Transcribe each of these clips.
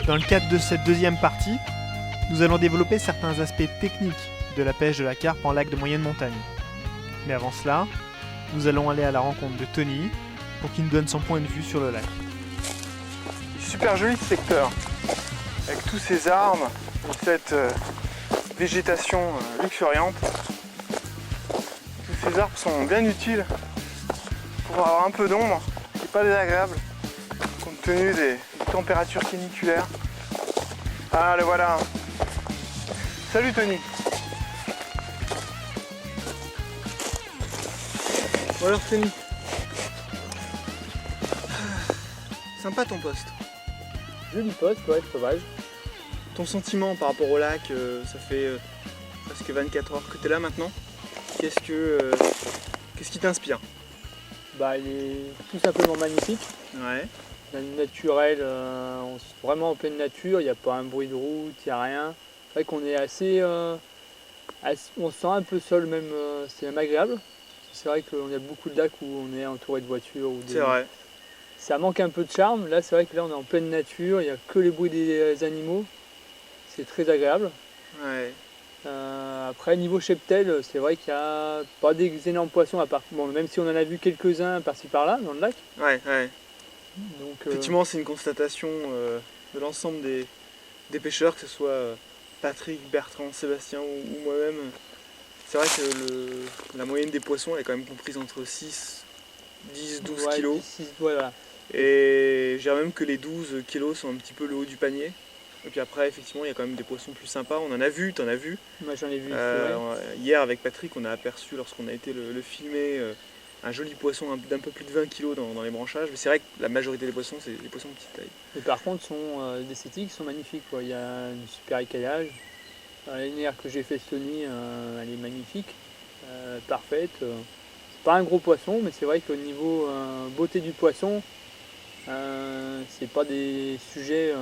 Dans le cadre de cette deuxième partie, nous allons développer certains aspects techniques de la pêche de la carpe en lac de moyenne montagne. Mais avant cela, nous allons aller à la rencontre de Tony pour qu'il nous donne son point de vue sur le lac. Super joli ce secteur, avec tous ces arbres et cette végétation luxuriante. Tous ces arbres sont bien utiles pour avoir un peu d'ombre, qui n'est pas désagréable compte tenu des températures caniculaires. Ah, le voilà. Salut Tony. Bon alors Tony. Sympa ton poste. Joli poste, ouais, sauvage. Ton sentiment par rapport au lac, ça fait presque 24 heures que tu es là maintenant. Qu'est-ce qui t'inspire? Bah, il est tout simplement magnifique. Ouais. Naturel, on est vraiment en pleine nature, il n'y a pas un bruit de route, il n'y a rien. C'est vrai qu'on est assez, on se sent un peu seul même, c'est même agréable. C'est vrai qu'il y a beaucoup de lacs où on est entouré de voitures. C'est vrai. Ça manque un peu de charme. Là, c'est vrai que là, on est en pleine nature, il n'y a que les bruits des animaux. C'est très agréable. Ouais. Après, niveau cheptel, c'est vrai qu'il n'y a pas des énormes poissons, à part, bon, même si on en a vu quelques-uns par-ci par-là dans le lac. Ouais, ouais. Donc, effectivement, c'est une constatation de l'ensemble des pêcheurs, que ce soit Patrick, Bertrand, Sébastien ou moi-même. C'est vrai que la moyenne des poissons est quand même comprise entre 6, 10, 12 ouais, kilos. 6, voilà. Et je dirais même que les 12 kilos sont un petit peu le haut du panier. Et puis après, effectivement, il y a quand même des poissons plus sympas. On en a vu, t'en as vu. Moi, j'en ai vu. Hier, avec Patrick, on a aperçu, lorsqu'on a été le filmer, un joli poisson d'un peu plus de 20 kg dans les branchages. Mais c'est vrai que la majorité des poissons, c'est des poissons de petite taille. Mais par contre, l'esthétique sont magnifiques, quoi. Il y a une super écaillage. La linéaire que j'ai fait cette nuit, elle est magnifique, parfaite. C'est pas un gros poisson, mais c'est vrai qu'au niveau beauté du poisson, c'est pas des sujets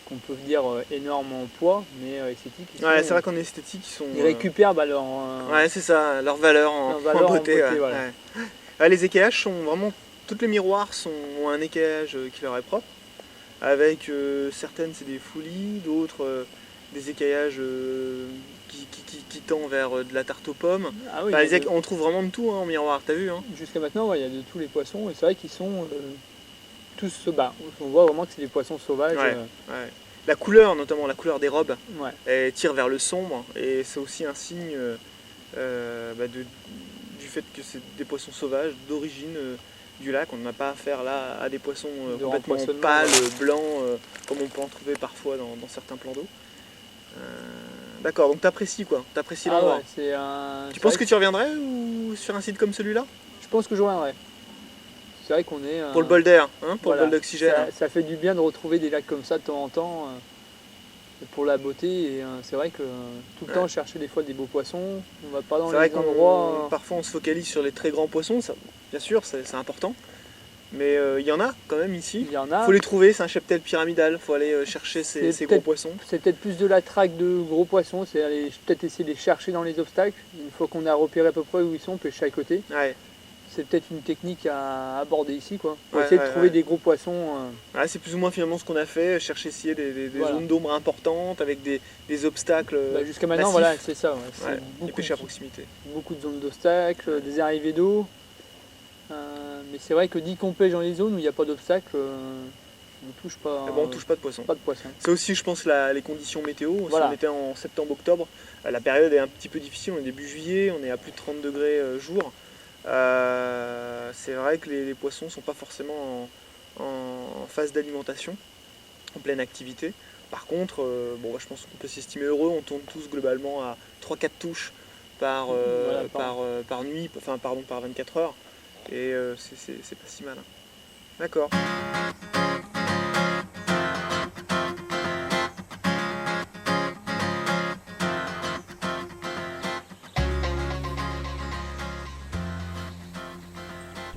qu'on peut dire énormes en poids, mais esthétiques. Ouais, c'est vrai qu'en esthétique, ils récupèrent leur... ouais, c'est ça, leur valeur en beauté. Ouais. Voilà. Ouais, les écaillages sont vraiment... Toutes les miroirs ont un écaillage qui leur est propre. Avec certaines, c'est des foulis, d'autres, des écaillages qui tendent vers de la tarte aux pommes. Ah oui, on trouve vraiment de tout en miroir, t'as vu hein. Jusqu'à maintenant, il y a de tous les poissons, et c'est vrai qu'ils sont tous sauvages. On voit vraiment que c'est des poissons sauvages. Ouais, ouais. La couleur, notamment la couleur des robes, ouais. Elle tire vers le sombre, et c'est aussi un signe du fait que c'est des poissons sauvages d'origine du lac. On n'a pas affaire là à des poissons complètement pâles, blancs, comme on peut en trouver parfois dans certains plans d'eau. D'accord, donc t'apprécies quoi? T'apprécies l'endroit? Ouais, tu penses que tu reviendrais ou sur un site comme celui-là? Je pense que je reviendrai. C'est vrai qu'on est... pour le bol d'air, hein, pour le bol d'oxygène. Ça fait du bien de retrouver des lacs comme ça de temps en temps, pour la beauté. Et c'est vrai que tout le temps chercher des fois des beaux poissons, on va pas dans les endroits... Parfois on se focalise sur les très grands poissons, ça, bien sûr c'est important. Mais il y en a quand même ici. Il y en a. Faut les trouver, c'est un cheptel pyramidal, il faut aller chercher ces gros poissons. C'est peut-être plus de la traque de gros poissons, c'est peut-être essayer de les chercher dans les obstacles. Une fois qu'on a repéré à peu près où ils sont, pêcher à côté. Ouais. C'est peut-être une technique à aborder ici, quoi. Pour essayer de trouver des gros poissons. Ouais, c'est plus ou moins finalement ce qu'on a fait, chercher essayer des zones d'ombre importantes avec des obstacles. Jusqu'à maintenant, voilà, c'est ça. Ouais. Et pêcher à proximité. Beaucoup de zones d'obstacles, des arrivées d'eau. Mais c'est vrai que dès qu'on pêche dans les zones où il n'y a pas d'obstacles, on touche pas. On touche pas de poisson. C'est aussi, je pense, les conditions météo. Voilà. Si on était en septembre-octobre, la période est un petit peu difficile. On est début juillet, on est à plus de 30 degrés jour. C'est vrai que les poissons ne sont pas forcément en phase d'alimentation, en pleine activité. Par contre, je pense qu'on peut s'estimer heureux. On tourne tous globalement à 3-4 touches par nuit, par 24 heures. Et c'est pas si mal. D'accord.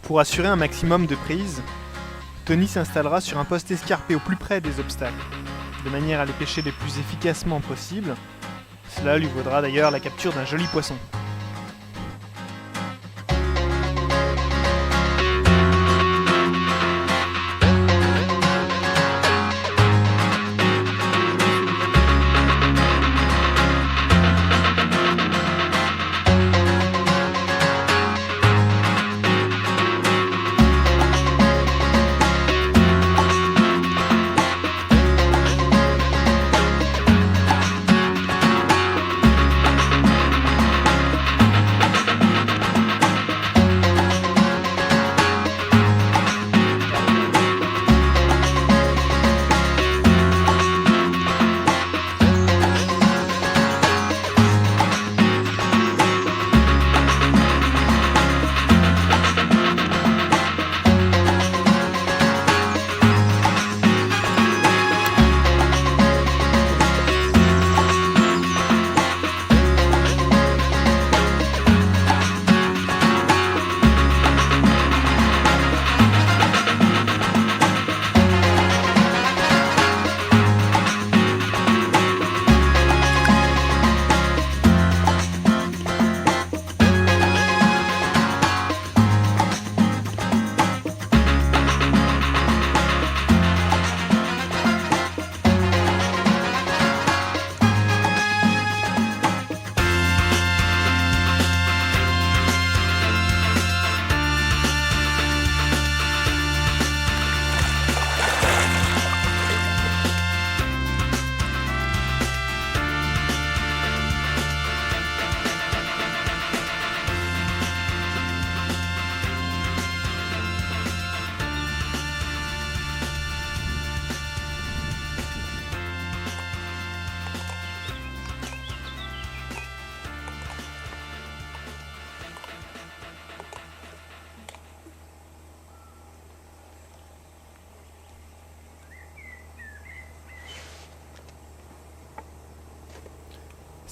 Pour assurer un maximum de prise, Tony s'installera sur un poste escarpé au plus près des obstacles, de manière à les pêcher le plus efficacement possible. Cela lui vaudra d'ailleurs la capture d'un joli poisson.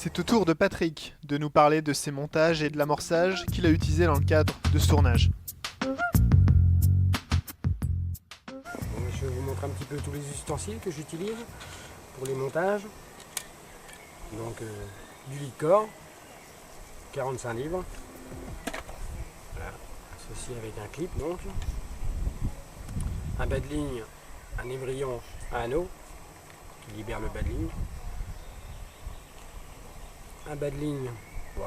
C'est au tour de Patrick de nous parler de ses montages et de l'amorçage qu'il a utilisé dans le cadre de ce tournage. Je vais vous montrer un petit peu tous les ustensiles que j'utilise pour les montages. Donc du lit-corps, 45 livres, voilà, associé avec un clip donc, un bas de ligne, un ébrillon à anneau qui libère le bas de ligne, un bas de ligne,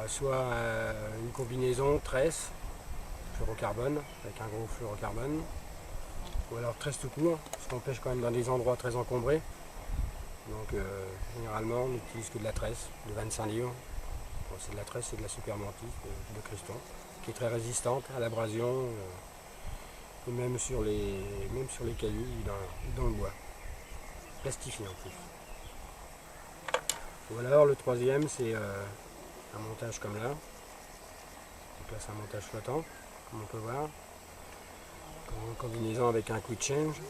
soit une combinaison tresse, fluorocarbone, avec un gros fluorocarbone, ou alors tresse tout court, parce qu'on pêche quand même dans des endroits très encombrés. Donc généralement on n'utilise que de la tresse de 25 livres. Bon, c'est de la tresse, c'est de la supermantis de Criston, qui est très résistante à l'abrasion, et même sur les cailloux dans le bois. Plastifié en plus. Ou alors le troisième c'est un montage comme là. Donc là c'est un montage flottant, comme on peut voir. En combinaison avec un quick change,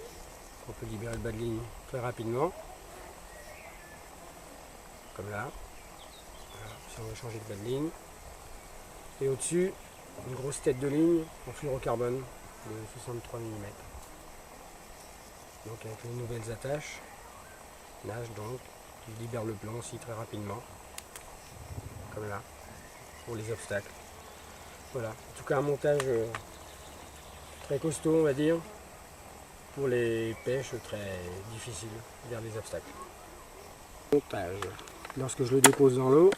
on peut libérer le bas de ligne très rapidement. Comme là. Voilà, si on veut changer de bas de ligne. Et au-dessus, une grosse tête de ligne en fluorocarbone de 63 mm. Donc avec les nouvelles attaches, nage donc, qui libère le plomb aussi très rapidement. Comme là, pour les obstacles. Voilà, en tout cas un montage très costaud on va dire, pour les pêches très difficiles vers les obstacles. Montage. Lorsque je le dépose dans l'eau,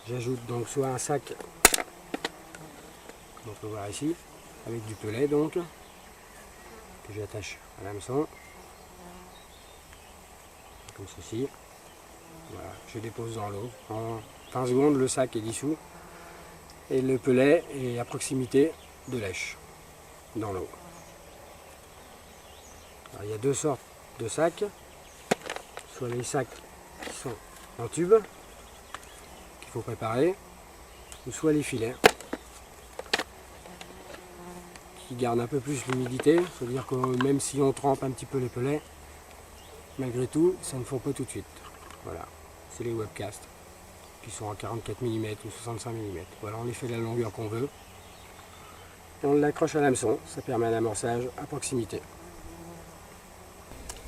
j'ajoute donc soit un sac, comme on peut voir ici, avec du pelet donc, que j'attache à l'hameçon, comme ceci. Voilà, je dépose dans l'eau. En 20 secondes, le sac est dissous et le pelet est à proximité de lèche dans l'eau. Il y a deux sortes de sacs, soit les sacs qui sont en tube qu'il faut préparer, ou soit les filets qui gardent un peu plus l'humidité, c'est-à-dire que même si on trempe un petit peu les pelets, malgré tout ça ne fond pas tout de suite. Voilà, c'est les webcasts qui sont en 44 mm ou 65 mm. Voilà, on les fait de la longueur qu'on veut et on l'accroche à l'hameçon, ça permet un amorçage à proximité.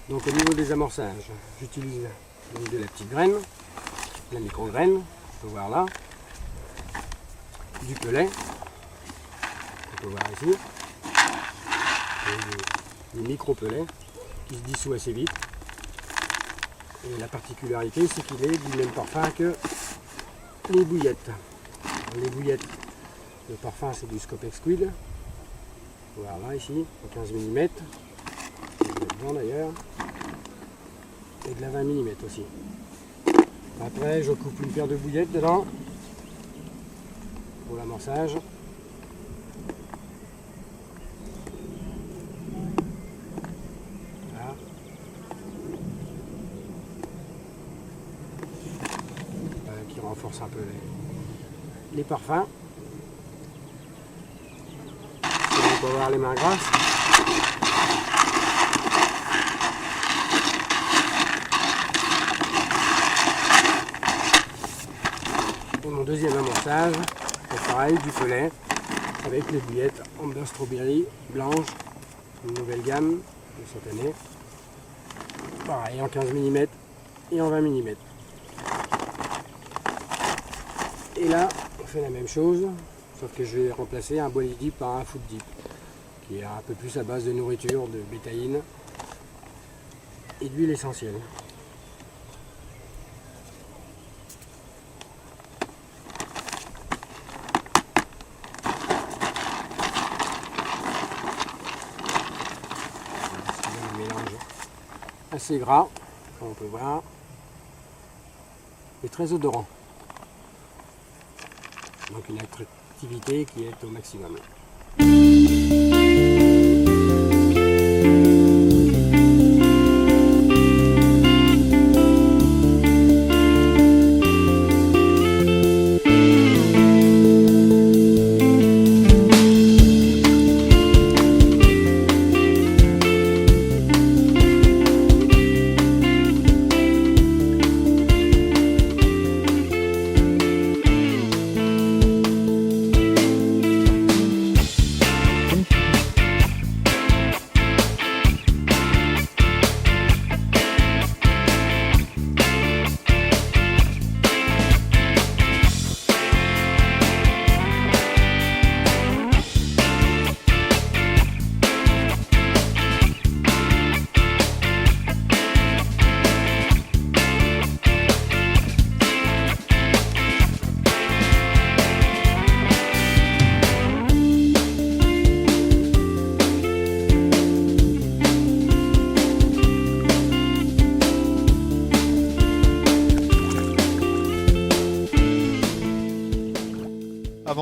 Donc au niveau des amorçages, j'utilise de la petite graine, la micro-graine, on peut voir là, du pelet, on peut voir ici, et des micro-pelets qui se dissout assez vite. Et la particularité, c'est qu'il est du même parfum que les bouillettes. Alors, les bouillettes, le parfum c'est du Scopex Squid, voilà ici, en 15 mm, dedans d'ailleurs, et de la 20 mm aussi. Après je coupe une paire de bouillettes dedans pour l'amorçage. Voilà. Qui renforce un peu les parfums. On peut avoir les mains grasses. Et mon deuxième amorçage, c'est pareil, du pelet avec les bouillettes Amber Strawberry blanches, une nouvelle gamme de cette année. Pareil, en 15 mm et en 20 mm. Et là, on fait la même chose, sauf que je vais remplacer un boilie dip par un food dip, qui est un peu plus à base de nourriture, de bétaïne et d'huile essentielle. C'est un mélange assez gras, comme on peut voir, et très odorant. Donc une attractivité qui est au maximum.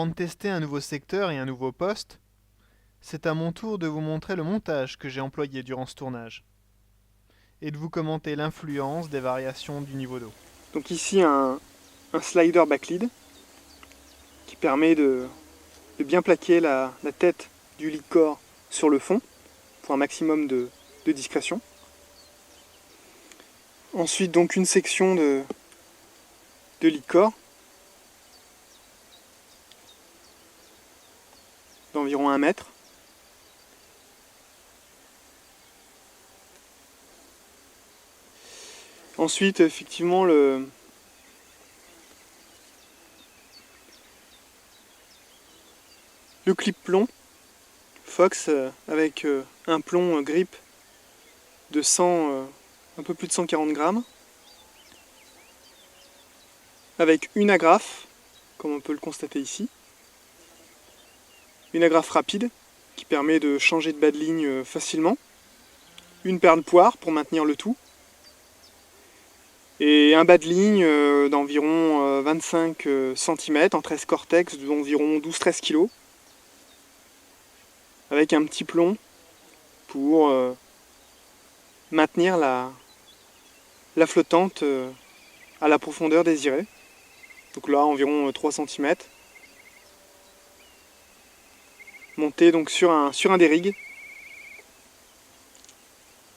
Avant de tester un nouveau secteur et un nouveau poste, c'est à mon tour de vous montrer le montage que j'ai employé durant ce tournage et de vous commenter l'influence des variations du niveau d'eau. Donc ici un slider backlead qui permet de bien plaquer la tête du lead core sur le fond pour un maximum de discrétion. Ensuite donc une section de lead core d'environ 1 mètre. Ensuite, effectivement, le clip plomb Fox avec un plomb grip de 100, un peu plus de 140 grammes, avec une agrafe, comme on peut le constater ici, une agrafe rapide qui permet de changer de bas de ligne facilement, une paire de poires pour maintenir le tout, et un bas de ligne d'environ 25 cm en 13 cortex d'environ 12-13 kg, avec un petit plomb pour maintenir la flottante à la profondeur désirée. Donc là environ 3 cm. Monté donc sur un des rigs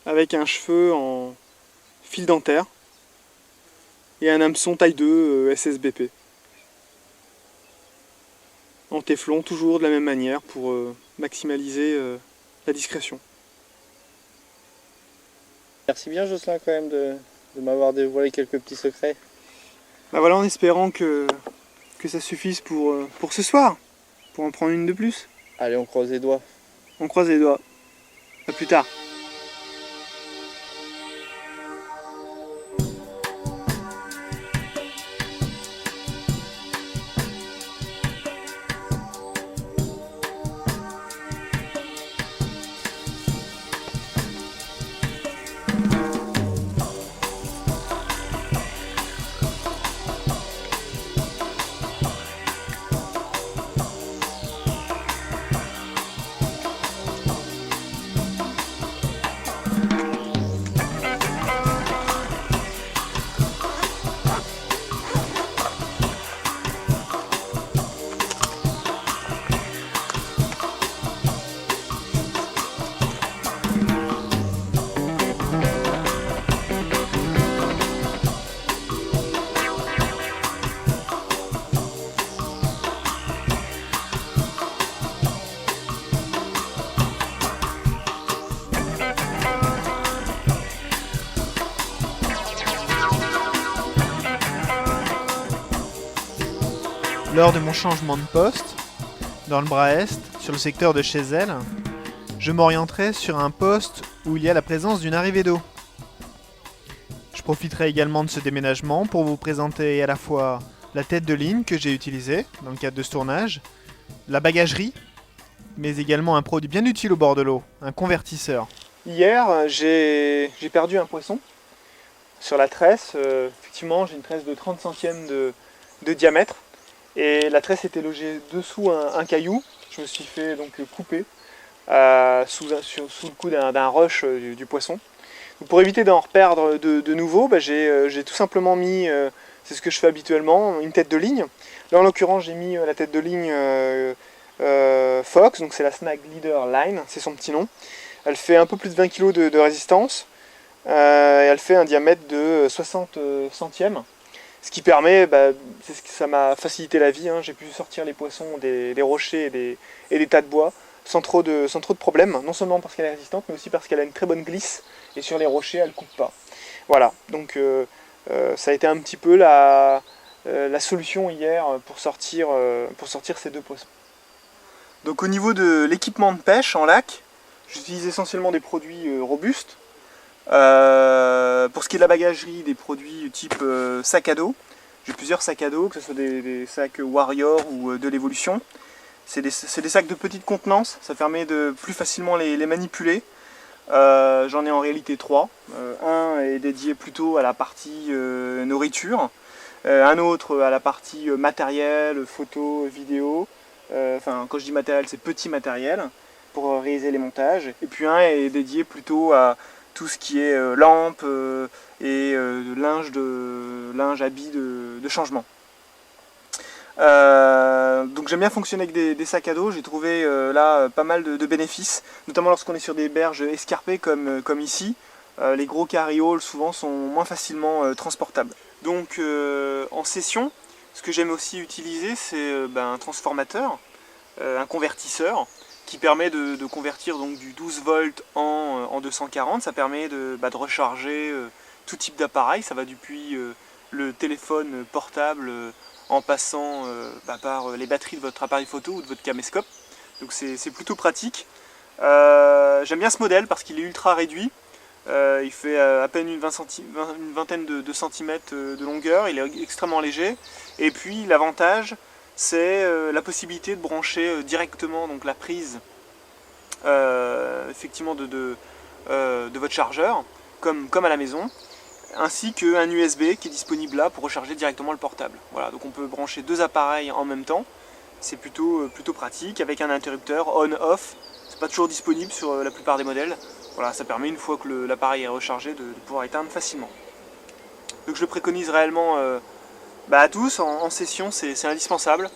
avec un cheveu en fil dentaire et un hameçon taille 2 SSBP. En téflon, toujours de la même manière pour maximaliser la discrétion. Merci bien Jocelyn quand même de m'avoir dévoilé quelques petits secrets. Bah voilà, en espérant que ça suffise pour ce soir, pour en prendre une de plus. Allez, on croise les doigts. On croise les doigts. À plus tard. Lors de mon changement de poste, dans le bras est, sur le secteur de Chézel, je m'orienterai sur un poste où il y a la présence d'une arrivée d'eau. Je profiterai également de ce déménagement pour vous présenter à la fois la tête de ligne que j'ai utilisée dans le cadre de ce tournage, la bagagerie, mais également un produit bien utile au bord de l'eau, un convertisseur. Hier, j'ai perdu un poisson sur la tresse. Effectivement, j'ai une tresse de 30 centièmes de diamètre. Et la tresse était logée dessous un caillou. Je me suis fait donc couper sous le coup d'un rush du poisson. Donc pour éviter d'en reperdre de nouveau, j'ai tout simplement mis, c'est ce que je fais habituellement, une tête de ligne. Là en l'occurrence j'ai mis la tête de ligne Fox, donc c'est la Snag Leader Line, c'est son petit nom. Elle fait un peu plus de 20 kg de résistance et elle fait un diamètre de 60 centièmes. Ce qui permet, ça m'a facilité la vie, hein. J'ai pu sortir les poissons des rochers et des tas de bois sans trop de problèmes, non seulement parce qu'elle est résistante, mais aussi parce qu'elle a une très bonne glisse, et sur les rochers, elle ne coupe pas. Voilà, donc ça a été un petit peu la solution hier pour sortir ces deux poissons. Donc au niveau de l'équipement de pêche en lac, j'utilise essentiellement des produits robustes. Pour ce qui est de la bagagerie, des produits type sac à dos. J'ai plusieurs sacs à dos, que ce soit des sacs Warrior ou de l'évolution. C'est des sacs de petite contenance, ça permet de plus facilement les manipuler. J'en ai en réalité 3. Un est dédié plutôt à la partie nourriture. un autre à la partie matériel, photo, vidéo. Enfin, quand je dis matériel, c'est petit matériel pour réaliser les montages. Et puis un est dédié plutôt à tout ce qui est lampe et linge, habits de changement. Donc j'aime bien fonctionner avec des sacs à dos. J'ai trouvé là pas mal de bénéfices, notamment lorsqu'on est sur des berges escarpées comme ici. Les gros carry-all souvent sont moins facilement transportables. Donc en session, ce que j'aime aussi utiliser, c'est un transformateur, un convertisseur, qui permet de convertir donc du 12 volts en 240. Ça permet de recharger tout type d'appareil. Ça va depuis le téléphone portable en passant par les batteries de votre appareil photo ou de votre caméscope. Donc c'est plutôt pratique. J'aime bien ce modèle parce qu'il est ultra réduit. Il fait à peine une vingtaine de centimètres de longueur. Il est extrêmement léger. Et puis l'avantage, c'est la possibilité de brancher directement donc, la prise effectivement de votre chargeur, comme à la maison, ainsi qu'un USB qui est disponible là pour recharger directement le portable. Voilà, donc on peut brancher deux appareils en même temps. C'est plutôt pratique, avec un interrupteur on-off. C'est pas toujours disponible sur la plupart des modèles. Voilà, ça permet une fois que l'appareil est rechargé de pouvoir éteindre facilement. Donc je le préconise réellement à tous, en session c'est indispensable.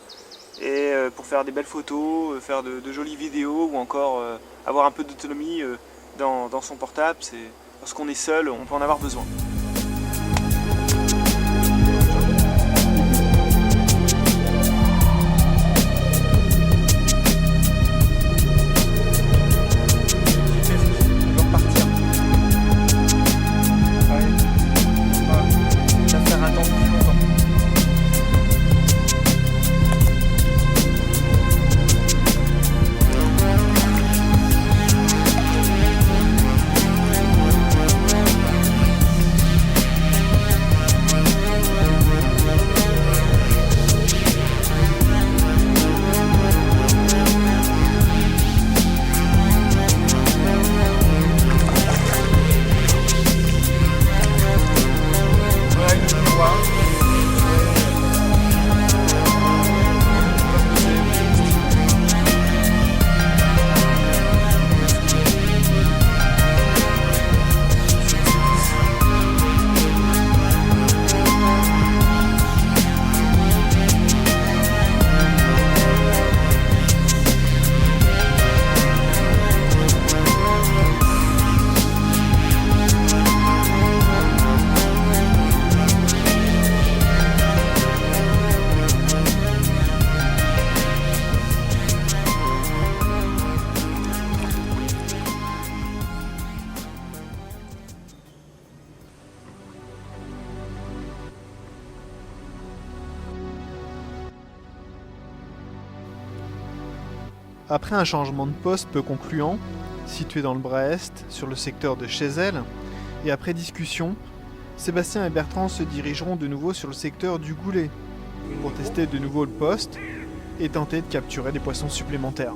Et pour faire des belles photos, faire de jolies vidéos ou encore avoir un peu d'autonomie dans son portable, lorsqu'on est seul, on peut en avoir besoin. Après un changement de poste peu concluant, situé dans le Brest, sur le secteur de Chézel, et après discussion, Sébastien et Bertrand se dirigeront de nouveau sur le secteur du Goulet, pour tester de nouveau le poste et tenter de capturer des poissons supplémentaires.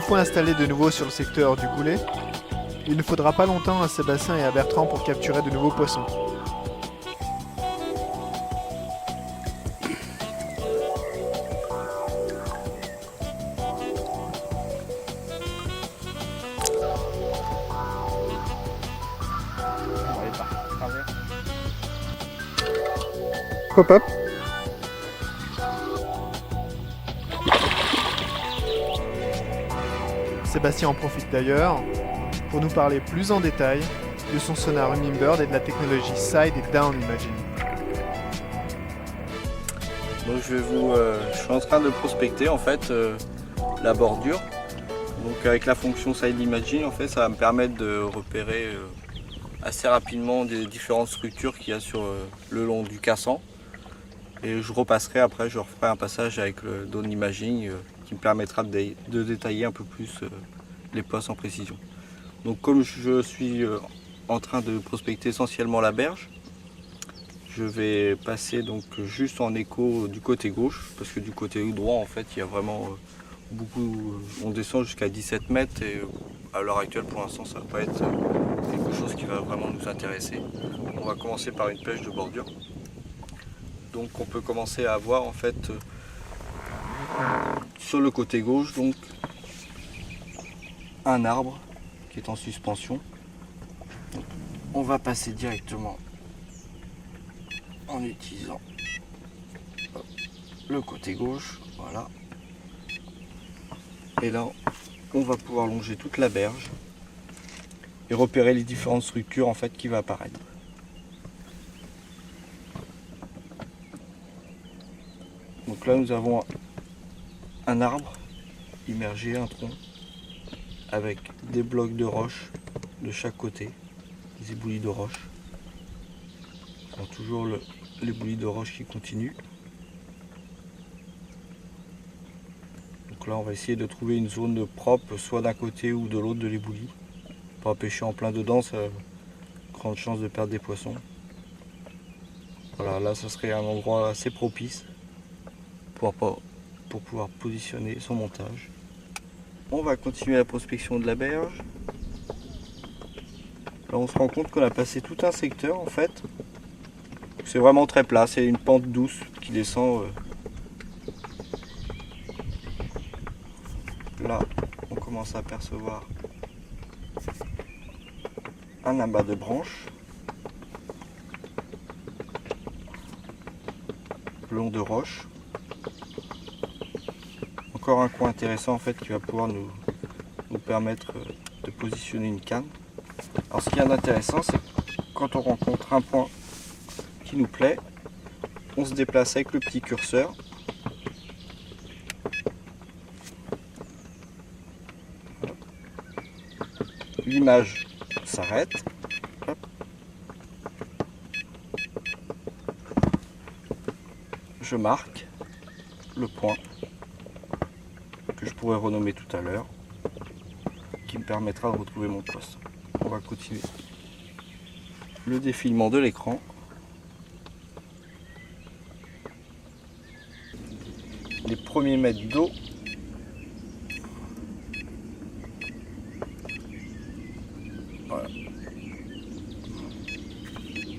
fois installés de nouveau sur le secteur du Goulet, il ne faudra pas longtemps à Sébastien et à Bertrand pour capturer de nouveaux poissons. Hop hop. Sébastien en profite d'ailleurs pour nous parler plus en détail de son sonar Humminbird et de la technologie Side et Down Imaging. Donc je suis en train de prospecter en fait la bordure. Donc avec la fonction Side Imaging, en fait, ça va me permettre de repérer assez rapidement des différentes structures qu'il y a sur le long du cassant. Et je repasserai après, je referai un passage avec le Down Imaging qui me permettra de détailler un peu plus les postes en précision. Donc comme je suis en train de prospecter essentiellement la berge, je vais passer donc juste en écho du côté gauche, parce que du côté droit en fait il y a vraiment beaucoup, on descend jusqu'à 17 mètres et à l'heure actuelle pour l'instant ça ne va pas être quelque chose qui va vraiment nous intéresser. On va commencer par une pêche de bordure. Donc on peut commencer à voir en fait sur le côté gauche donc un arbre qui est en suspension. Donc, on va passer directement en utilisant le côté gauche, voilà. Et là on va pouvoir longer toute la berge et repérer les différentes structures en fait qui vont apparaître. Donc là nous avons un arbre immergé, un tronc, avec des blocs de roche de chaque côté, des éboulis de roche. Alors, toujours l'éboulis de roche qui continue. Donc là on va essayer de trouver une zone propre, soit d'un côté ou de l'autre de l'éboulis. Pas pêcher en plein dedans, ça a grande chance de perdre des poissons. Voilà, là ça serait un endroit assez propice pour pouvoir positionner son montage. On va continuer la prospection de la berge. Là on se rend compte qu'on a passé tout un secteur en fait. C'est vraiment très plat, c'est une pente douce qui descend. Là on commence à apercevoir un amas de branches le long de roches. Encore un coin intéressant en fait qui va pouvoir nous permettre de positionner une canne. Alors ce qui est intéressant, c'est quand on rencontre un point qui nous plaît, on se déplace avec le petit curseur. L'image s'arrête. Je marque le point que je pourrais renommer tout à l'heure, qui me permettra de retrouver mon poste. On va continuer le défilement de l'écran. Les premiers mètres d'eau. Voilà.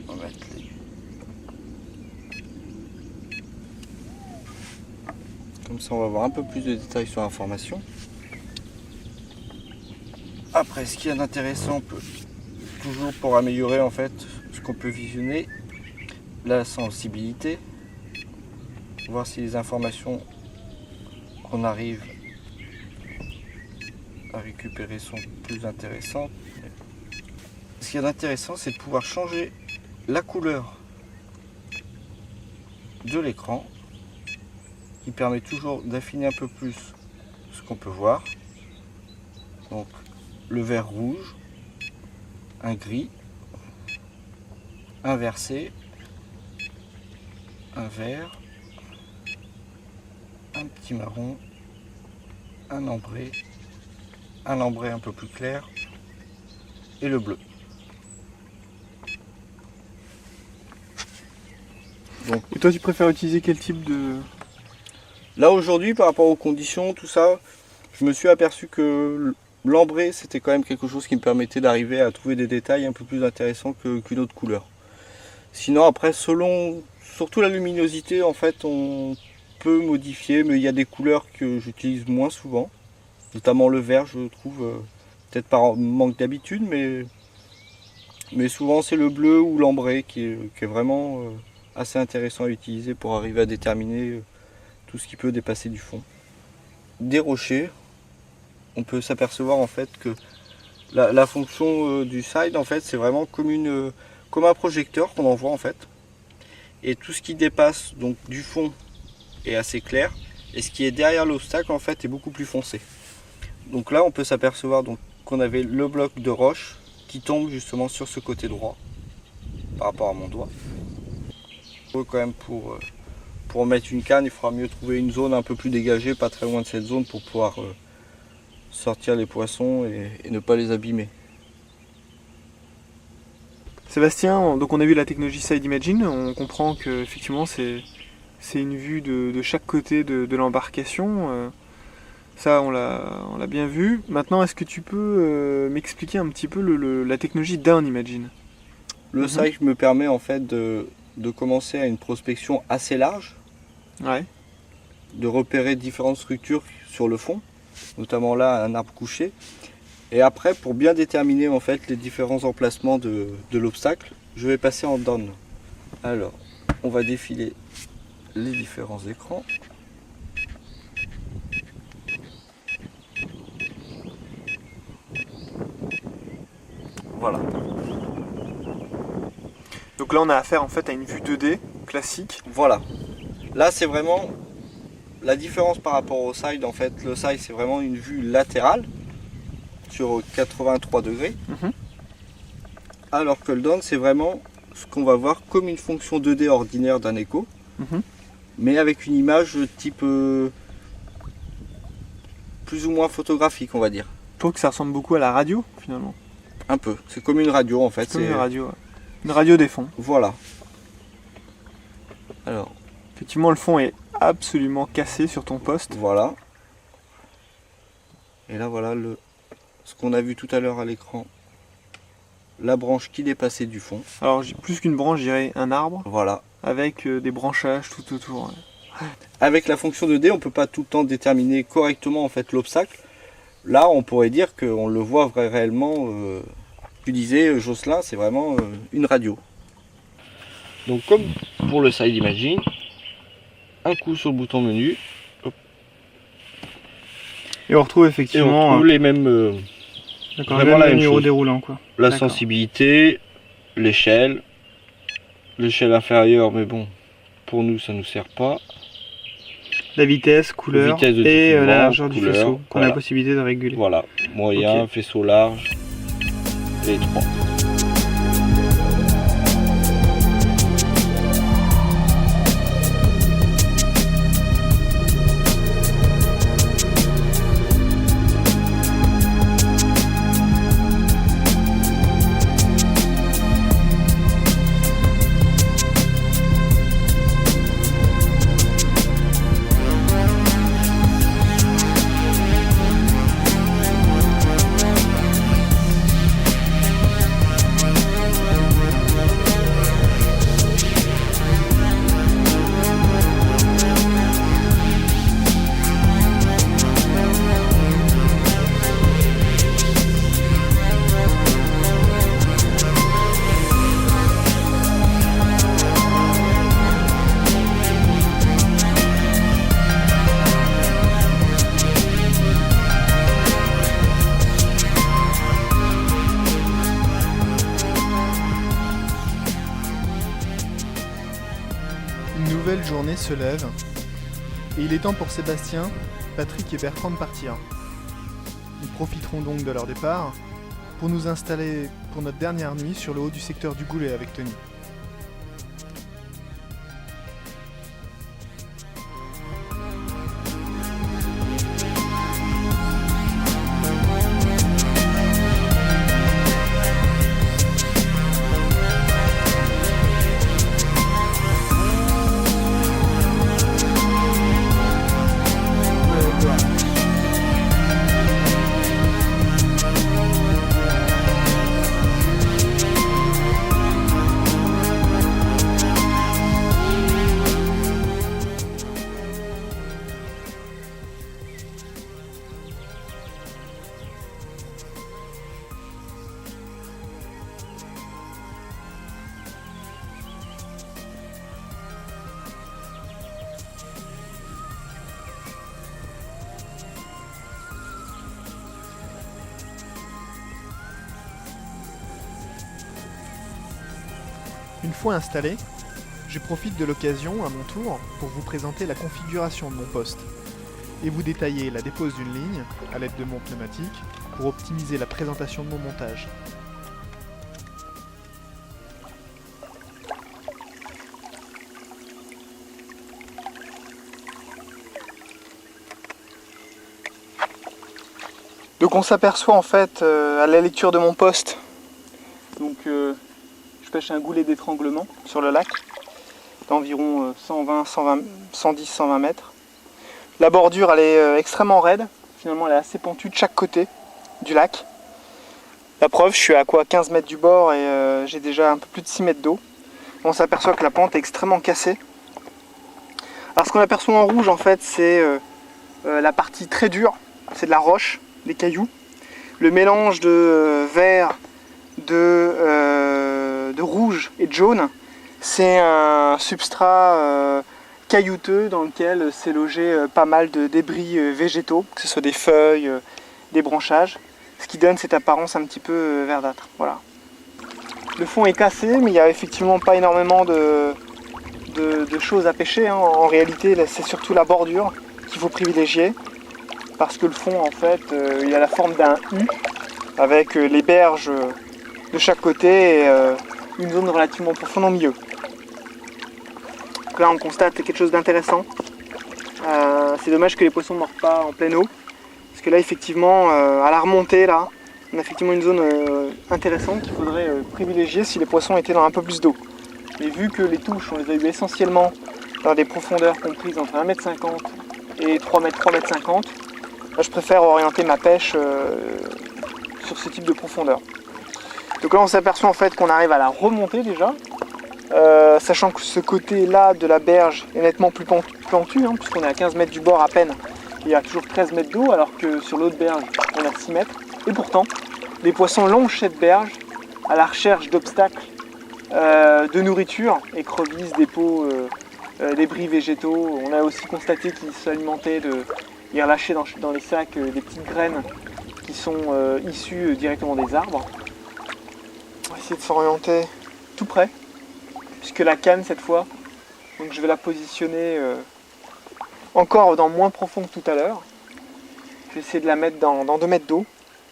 On va mettre les... Comme ça on va avoir un peu plus de détails sur l'information. Après ce qu'il y a d'intéressant, on peut toujours pour améliorer en fait ce qu'on peut visionner, la sensibilité, voir si les informations qu'on arrive à récupérer sont plus intéressantes. Ce qu'il y a d'intéressant, c'est de pouvoir changer la couleur de l'écran, qui permet toujours d'affiner un peu plus ce qu'on peut voir. Donc le vert rouge, un gris, inversé, un vert, un petit marron, un ambré un peu plus clair et le bleu. Donc, et toi tu préfères utiliser quel type de... Là aujourd'hui par rapport aux conditions, tout ça, je je me suis aperçu que l'ambré, c'était quand même quelque chose qui me permettait d'arriver à trouver des détails un peu plus intéressants qu'une autre couleur. Sinon après, surtout la luminosité, en fait, on peut modifier, mais il y a des couleurs que j'utilise moins souvent, notamment le vert, je trouve, peut-être par manque d'habitude, mais souvent c'est le bleu ou l'ambré qui est vraiment assez intéressant à utiliser pour arriver à déterminer tout ce qui peut dépasser du fond. Des rochers, on peut s'apercevoir en fait que la fonction du side, en fait, c'est vraiment comme un projecteur qu'on envoie en fait. Et tout ce qui dépasse donc du fond est assez clair, et ce qui est derrière l'obstacle en fait est beaucoup plus foncé. Donc là on peut s'apercevoir qu'on avait le bloc de roche qui tombe justement sur ce côté droit par rapport à mon doigt. Quand même pour mettre une canne, il faudra mieux trouver une zone un peu plus dégagée, pas très loin de cette zone, pour pouvoir sortir les poissons et ne pas les abîmer. Sébastien, donc on a vu la technologie Side Imagine, on comprend que effectivement c'est une vue de chaque côté de l'embarcation. Ça on l'a bien vu. Maintenant, est-ce que tu peux m'expliquer un petit peu la technologie Down Imagine? Le side me permet en fait de commencer à une prospection assez large, ouais, de repérer différentes structures sur le fond, notamment là un arbre couché. Et après, pour bien déterminer en fait les différents emplacements de l'obstacle, je vais passer en down. Alors, on va défiler les différents écrans. Voilà. Donc là on a affaire en fait à une vue 2D classique. Voilà. Là c'est vraiment la différence par rapport au side. En fait, le side c'est vraiment une vue latérale sur 83 degrés. Alors que le down c'est vraiment ce qu'on va voir comme une fonction 2D ordinaire d'un écho, mais avec une image type plus ou moins photographique, on va dire. Je trouve que ça ressemble beaucoup à la radio finalement. Un peu, c'est comme une radio en fait. C'est comme une radio, ouais. Une radio des fonds. Voilà. Alors, effectivement, le fond est absolument cassé sur ton poste. Voilà. Et là, voilà ce qu'on a vu tout à l'heure à l'écran. La branche qui dépassait du fond. Alors, plus qu'une branche, je dirais un arbre. Voilà. Avec des branchages tout autour. Ouais. Avec la fonction 2D, on ne peut pas tout le temps déterminer correctement en fait l'obstacle. Là, on pourrait dire qu'on le voit réellement. Tu disais, Jocelyn, c'est vraiment une radio. Donc, comme pour le Side Imagine, un coup sur le bouton menu. Hop. Et on retrouve effectivement les mêmes. vraiment la même chose. Déroulant, quoi. La sensibilité, l'échelle inférieure, mais bon, pour nous, ça ne nous sert pas. La vitesse, couleur et la largeur du faisceau qu'on a la possibilité de réguler. Voilà, moyen, faisceau large, et étroit. Une nouvelle journée se lève et il est temps pour Sébastien, Patrick et Bertrand de partir. Ils profiteront donc de leur départ pour nous installer pour notre dernière nuit sur le haut du secteur du Goulet avec Tony. Une fois installé, je profite de l'occasion à mon tour pour vous présenter la configuration de mon poste et vous détailler la dépose d'une ligne à l'aide de mon pneumatique pour optimiser la présentation de mon montage. Donc on s'aperçoit en fait à la lecture de mon poste, donc je pêche un goulet d'étranglement sur le lac d'environ 110-120 mètres. La bordure elle est extrêmement raide, finalement elle est assez pentue de chaque côté du lac. La preuve, je suis à quoi 15 mètres du bord et j'ai déjà un peu plus de 6 mètres d'eau. On s'aperçoit que la pente est extrêmement cassée. Alors ce qu'on aperçoit en rouge en fait c'est la partie très dure, c'est de la roche, des cailloux. Le mélange de vert, de rouge et de jaune, c'est un substrat caillouteux dans lequel s'est logé pas mal de débris végétaux, que ce soit des feuilles, des branchages, ce qui donne cette apparence un petit peu verdâtre. Voilà. Le fond est cassé, mais il n'y a effectivement pas énormément de choses à pêcher, hein. En réalité, c'est surtout la bordure qu'il faut privilégier, parce que le fond, en fait, il a la forme d'un U, avec les berges de chaque côté et une zone relativement profonde au milieu. Donc là, on constate quelque chose d'intéressant. C'est dommage que les poissons ne mordent pas en pleine eau, parce que là, effectivement, à la remontée, là, on a effectivement une zone intéressante qu'il faudrait privilégier si les poissons étaient dans un peu plus d'eau. Et vu que les touches, on les a eues essentiellement dans des profondeurs comprises entre 1,50 m et 3 m, 3,50 m, je préfère orienter ma pêche sur ce type de profondeur. Donc là on s'aperçoit en fait qu'on arrive à la remontée déjà, sachant que ce côté-là de la berge est nettement plus pentu, hein, puisqu'on est à 15 mètres du bord à peine, et il y a toujours 13 mètres d'eau, alors que sur l'autre berge on a 6 mètres. Et pourtant, les poissons longent cette berge à la recherche d'obstacles, de nourriture, écrevisses, dépôts, débris végétaux. On a aussi constaté qu'ils s'alimentaient ils relâchaient dans les sacs des petites graines qui sont issues directement des arbres. On va essayer de s'orienter tout près, puisque la canne cette fois, donc je vais la positionner encore dans moins profond que tout à l'heure. Je vais essayer de la mettre dans 2 mètres d'eau,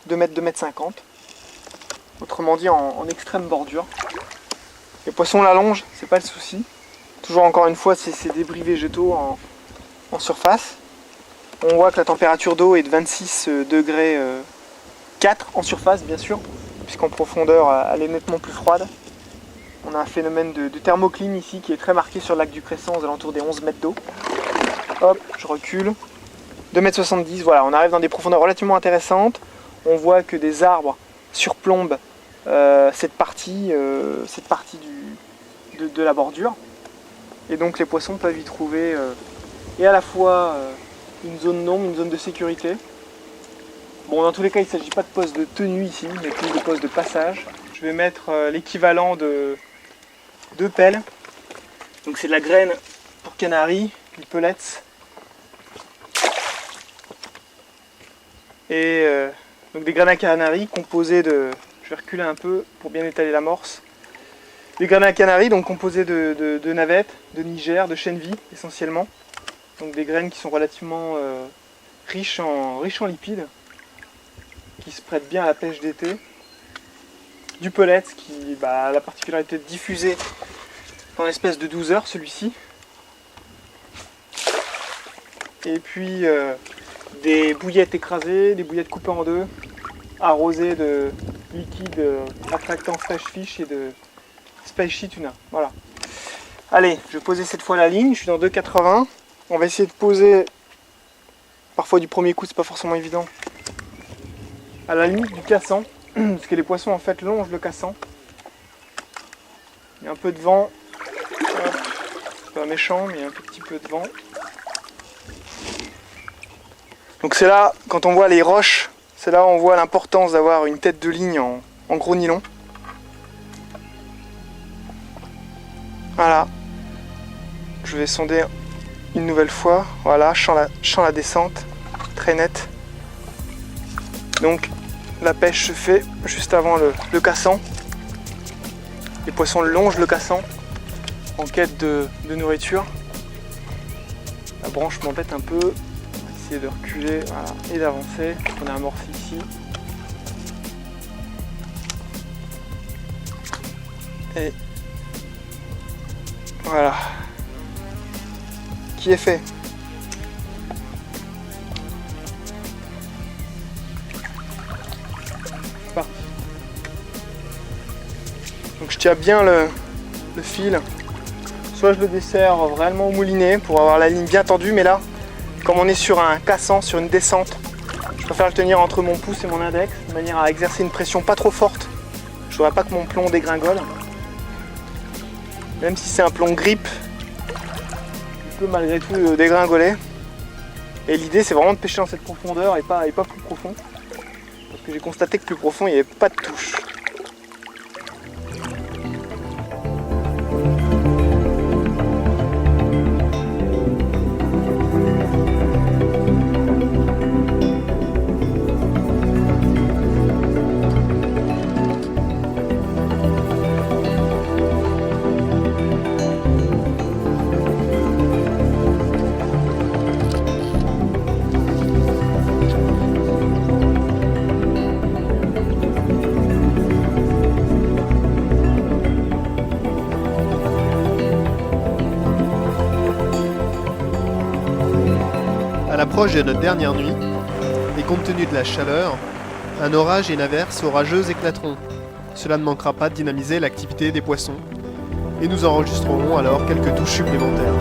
2 mètres, 2 mètres 50. Autrement dit en extrême bordure. Les poissons l'allongent, c'est pas le souci. Toujours encore une fois, c'est ces débris végétaux en surface. On voit que la température d'eau est de 26 degrés 4 en surface bien sûr, puisqu'en profondeur elle est nettement plus froide. On a un phénomène de thermocline ici qui est très marqué sur le lac du Crescent aux alentours des 11 mètres d'eau. Hop, je recule. 2,70 m, voilà, on arrive dans des profondeurs relativement intéressantes. On voit que des arbres surplombent cette partie de la bordure. Et donc les poissons peuvent y trouver et à la fois une zone d'ombre, une zone de sécurité. Bon, dans tous les cas, il ne s'agit pas de poste de tenue ici, mais plus de poste de passage. Je vais mettre l'équivalent de 2 pelles. Donc c'est de la graine pour canari, une pelette. Et donc des graines à canari composées de... Je vais reculer un peu pour bien étaler l'amorce. Des graines à canari donc composées de navettes, de nigères, de chènevis essentiellement. Donc des graines qui sont relativement riches en lipides, qui se prêtent bien à la pêche d'été. Du pellet qui a la particularité de diffuser en espèce de 12 heures celui-ci. Et puis des bouillettes écrasées, des bouillettes coupées en deux, arrosées de liquide attractant fresh fish et de spicy tuna. Voilà. Allez, je vais poser cette fois la ligne, je suis dans 2,80. On va essayer de poser, parfois du premier coup c'est pas forcément évident, à la limite du cassant, parce que les poissons en fait longent le cassant. Il y a un peu de vent, c'est pas méchant mais il y a un petit peu de vent. Donc c'est là, quand on voit les roches, c'est là où on voit l'importance d'avoir une tête de ligne en gros nylon. Voilà, je vais sonder une nouvelle fois, voilà, je sens la descente, très nette. Donc la pêche se fait juste avant le cassant. Les poissons longent le cassant en quête de nourriture. La branche m'embête un peu. On va essayer de reculer voilà, et d'avancer. On a amorcé ici. Et voilà. Qui est fait. C'est parti. Donc je tiens bien le fil. Soit je le desserre vraiment au moulinet pour avoir la ligne bien tendue, mais là, comme on est sur un cassant, sur une descente, je préfère le tenir entre mon pouce et mon index, de manière à exercer une pression pas trop forte. Je ne voudrais pas que mon plomb dégringole. Même si c'est un plomb grippe, il peut malgré tout dégringoler. Et l'idée c'est vraiment de pêcher dans cette profondeur et pas plus profond. Parce que j'ai constaté que plus profond, il n'y avait pas de touche. À l'approche de notre dernière nuit, et compte tenu de la chaleur, un orage et une averse orageuse éclateront. Cela ne manquera pas de dynamiser l'activité des poissons, et nous enregistrerons alors quelques touches supplémentaires.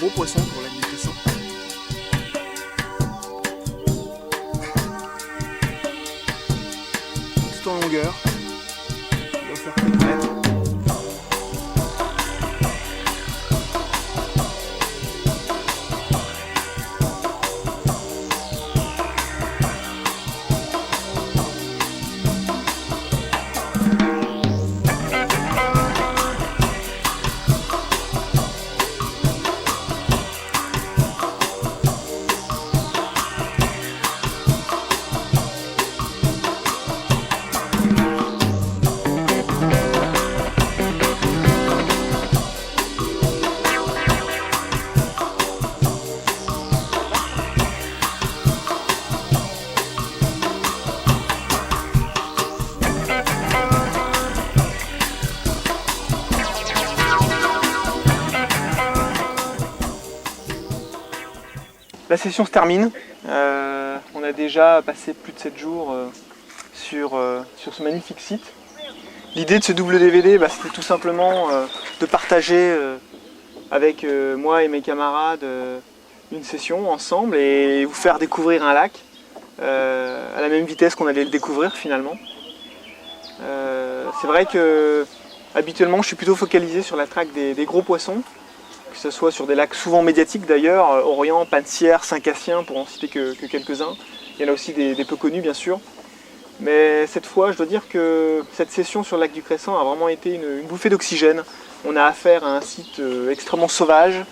Gros poisson pour la nutrition. Tout en longueur. Il va faire 4 mètres. La session se termine. On a déjà passé plus de 7 jours sur ce magnifique site. L'idée de ce double DVD, c'était tout simplement de partager avec moi et mes camarades une session ensemble et vous faire découvrir un lac à la même vitesse qu'on allait le découvrir finalement. C'est vrai que habituellement je suis plutôt focalisé sur la traque des gros poissons, que ce soit sur des lacs souvent médiatiques d'ailleurs, Orient, Panne-Sierre, Saint-Cassien pour en citer que quelques-uns. Il y en a aussi des peu connus bien sûr. Mais cette fois je dois dire que cette session sur le lac du Crescent a vraiment été une bouffée d'oxygène. On a affaire à un site extrêmement sauvage,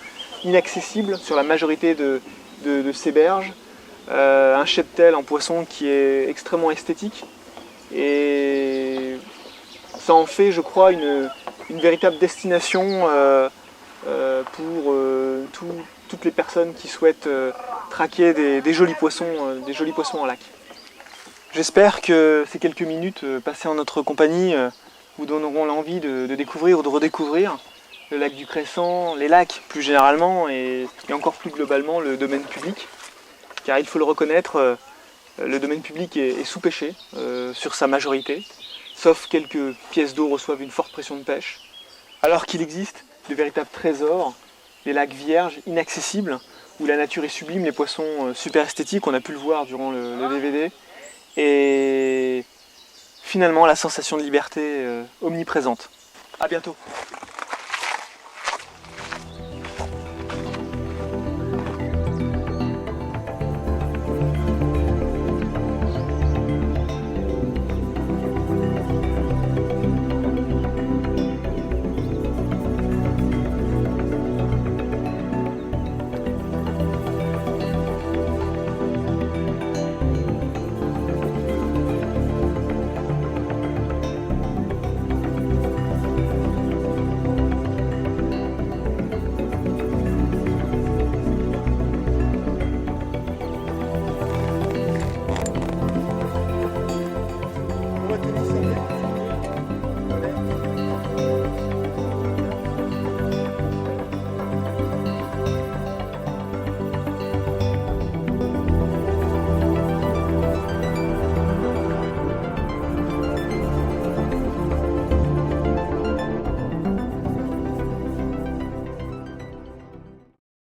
inaccessible sur la majorité de ces berges. Un cheptel en poisson qui est extrêmement esthétique. Et ça en fait, je crois, une véritable destination pour toutes les personnes qui souhaitent traquer des jolis poissons en lac. J'espère que ces quelques minutes passées en notre compagnie vous donneront l'envie de découvrir ou de redécouvrir le lac du Crescent, les lacs plus généralement et encore plus globalement le domaine public. Car il faut le reconnaître, le domaine public est sous-pêché sur sa majorité, sauf quelques pièces d'eau reçoivent une forte pression de pêche, alors qu'il existe de véritables trésors, les lacs vierges, inaccessibles, où la nature est sublime, les poissons super esthétiques, on a pu le voir durant le DVD, et finalement la sensation de liberté omniprésente. À bientôt.